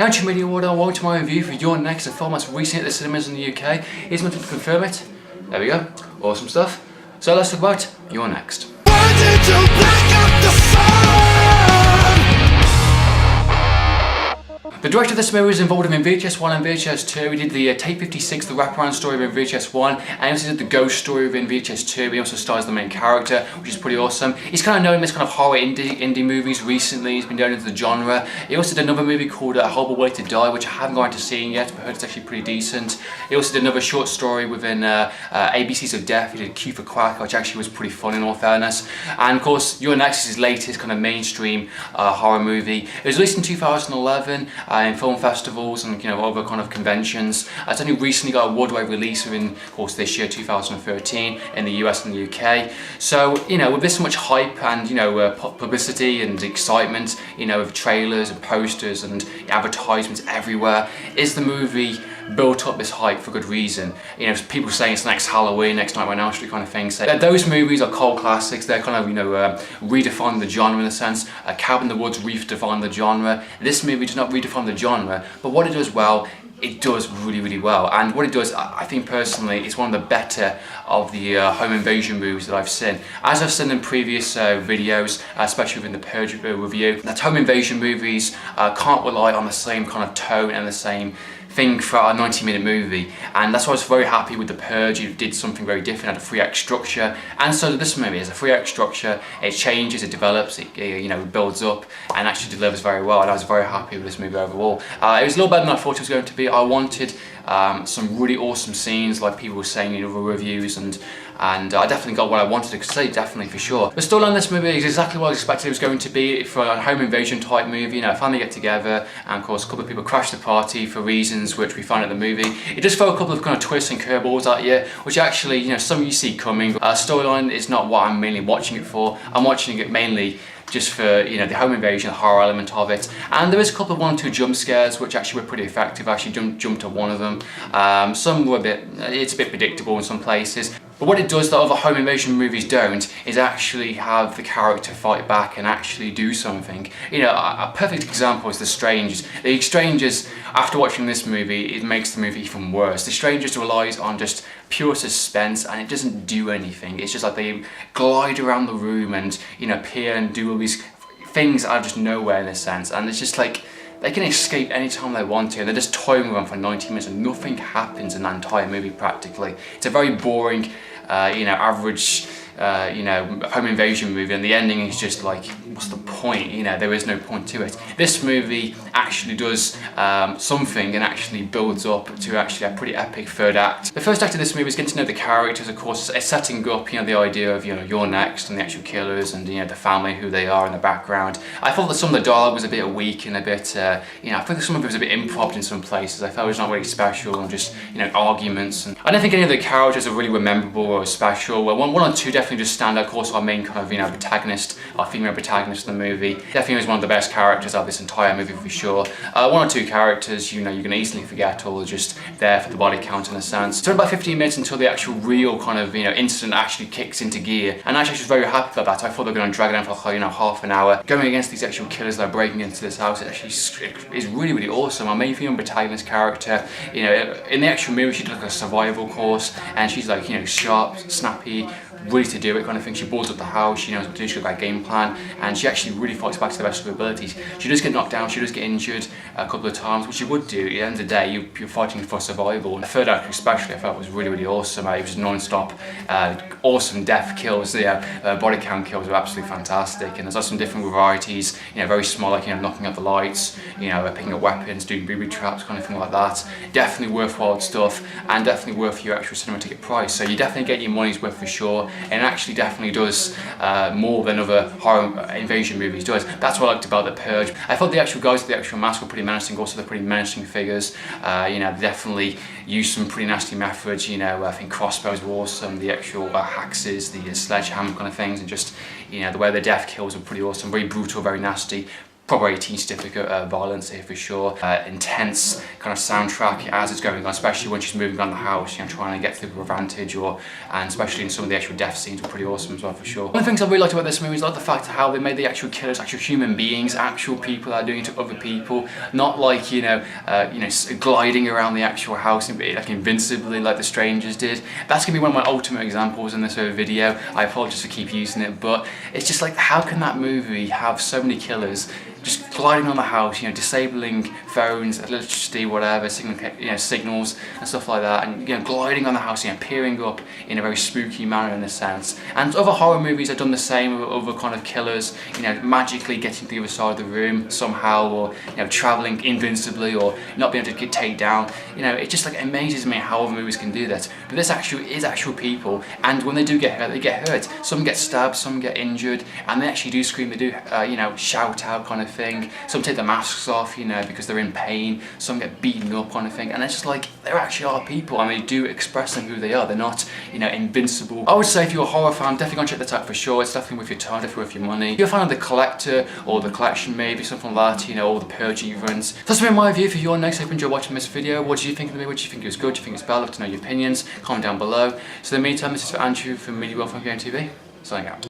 How's your media order? Welcome to my review for Your Next, a film that's recently at the cinemas in the UK. Here's my to confirm it. There we go. Awesome stuff. So let's talk about Your Next. Why did you black out the sun? The director of this movie was involved in VHS 1 and VHS 2. He did the Tape 56, the wraparound story within VHS 1, and he also did the ghost story within VHS 2. He also stars the main character, which is pretty awesome. He's kind of known in this kind of horror indie movies recently. He's been going into the genre. He also did another movie called A Horrible Way to Die, which I haven't gone to see yet, but I heard it's actually pretty decent. He also did another short story within ABCs of Death. He did Q for Quack, which actually was pretty fun in all fairness. And of course, Your Next is his latest kind of mainstream horror movie. It was released in 2011. In film festivals and other kind of conventions. It's only recently got a worldwide release within, of course, this year 2013 in the US and the UK. So with this much hype and publicity and excitement, with trailers and posters and advertisements everywhere, is the movie built up this hype for good reason? People saying it's next Halloween, next Nightmare on Elm Street kind of thing. So those movies are cult classics. They're kind of redefining the genre in a sense. Cabin in the Woods redefined the genre. This movie does not redefine the genre, but what it does well, it does really, really well. And what it does, I think personally, is one of the better of the home invasion movies that I've seen. As I've seen in previous videos, especially within the Purge review, that home invasion movies can't rely on the same kind of tone and the same thing for a 90-minute movie, and that's why I was very happy with The Purge. It did something very different, had a 3-act structure, and so this movie has a 3-act structure. It changes, it develops, it builds up, and actually delivers very well, and I was very happy with this movie overall. It was a little better than I thought it was going to be. I wanted some really awesome scenes, like people were saying in other reviews, and I definitely got what I wanted to say, definitely for sure. The storyline of this movie is exactly what I expected it was going to be for a home invasion type movie. A family get together, and of course a couple of people crash the party for reasons which we find in the movie. It does throw a couple of kind of twists and curveballs at you, which actually some you see coming. Storyline is not what I'm mainly watching it for. I'm watching it mainly just for the home invasion, the horror element of it. And there is a couple of 1 or 2 jump scares which actually were pretty effective. I actually jumped at one of them. Some were it's a bit predictable in some places. But what it does that other home invasion movies don't is actually have the character fight back and actually do something. A perfect example is The Strangers. The Strangers, after watching this movie, it makes the movie even worse. The Strangers relies on just pure suspense, and it doesn't do anything. It's just like they glide around the room and appear and do all these things out of just nowhere in a sense, and it's just like they can escape anytime they want to, and they're just toying with them for 90 minutes and nothing happens in that entire movie practically. It's a very boring, average, home invasion movie, and the ending is just like, what's the point? There is no point to it. This movie actually does something and actually builds up to actually a pretty epic 3rd act. The first act of this movie is getting to know the characters. Of course, it's setting up the idea of You're Next and the actual killers and the family, who they are in the background. I thought that some of the dialogue was a bit weak and a bit I think that some of it was a bit improv in some places. I felt it was not really special and just arguments, and I don't think any of the characters are really memorable or special. Well, one or two definitely just stand out. Of course, our main kind of protagonist, our female protagonist in the movie, definitely was one of the best characters of this entire movie for sure. 1 or 2 characters you can easily forget, or just there for the body count in a sense. So about 15 minutes until the actual real kind of incident actually kicks into gear, and actually I was very happy about that. I thought they were going to drag it down for half an hour, going against these actual killers that are breaking into this house. It actually is really, really awesome. Our main female protagonist character, in the actual movie, she did like a survival course, and she's like sharp, snappy, ready to do it kind of thing. She balls up the house, she knows what to do, she's got that game plan, and she actually really fights back to the best of her abilities. She does get knocked down, she does get injured a couple of times, which she would do. At the end of the day, you're fighting for survival. And the 3rd act especially, I felt was really, really awesome. It was non-stop, awesome death kills. The body count kills were absolutely fantastic, and there's some different varieties, very small, like knocking out the lights, picking up weapons, doing booby traps, kind of thing like that. Definitely worthwhile stuff, and definitely worth your actual cinema ticket price. So you definitely get your money's worth for sure, and it actually definitely does more than other horror invasion movies does. That's what I liked about The Purge. I thought the actual guys with the actual mask were pretty menacing. Also, they're pretty menacing figures. They definitely used some pretty nasty methods. I think crossbows were awesome. The actual axes, the sledgehammer kind of things, and just the way the death kills were pretty awesome. Very brutal, very nasty. proper 18 certificate violence here for sure. Intense kind of soundtrack as it's going on, especially when she's moving around the house, you know, trying to get through her advantage, and especially in some of the actual death scenes were pretty awesome as well for sure. One of the things I really liked about this movie is like the fact of how they made the actual killers actual human beings, actual people that are doing it to other people, not like gliding around the actual house and like invincibly like the strangers did. That's gonna be one of my ultimate examples in this video. I apologize for keep using it, but it's just like, how can that movie have so many killers just gliding on the house, you know, disabling phones, electricity, whatever, signals and stuff like that, and you know, gliding on the house, you know, peering up in a very spooky manner in a sense. And other horror movies have done the same with other kind of killers, you know, magically getting to the other side of the room somehow, or you know, traveling invincibly, or not being able to get taken down. You know, it just like amazes me how other movies can do that. But this actually is actual people, and when they do get hurt, they get hurt. Some get stabbed, some get injured, and they actually do scream. They do, shout out kind of thing. Some take their masks off, you know, because they're in pain. Some get beaten up kind of thing, and it's just like, there actually are people, and they do express them who they are. They're not, you know, invincible. I would say if you're a horror fan, definitely go and check that out for sure. It's definitely worth your time, definitely worth your money. If you're a fan of The Collector or The Collection, maybe something like that, you know, or The Purge runs. That's been my review for your next. I hope you enjoyed watching this video. What did you think of me? What did you think it was good? Do you think it's bad? I'd love to know your opinions. Comment down below. So in the meantime, this is for Andrew from Media World from Game TV. Signing out.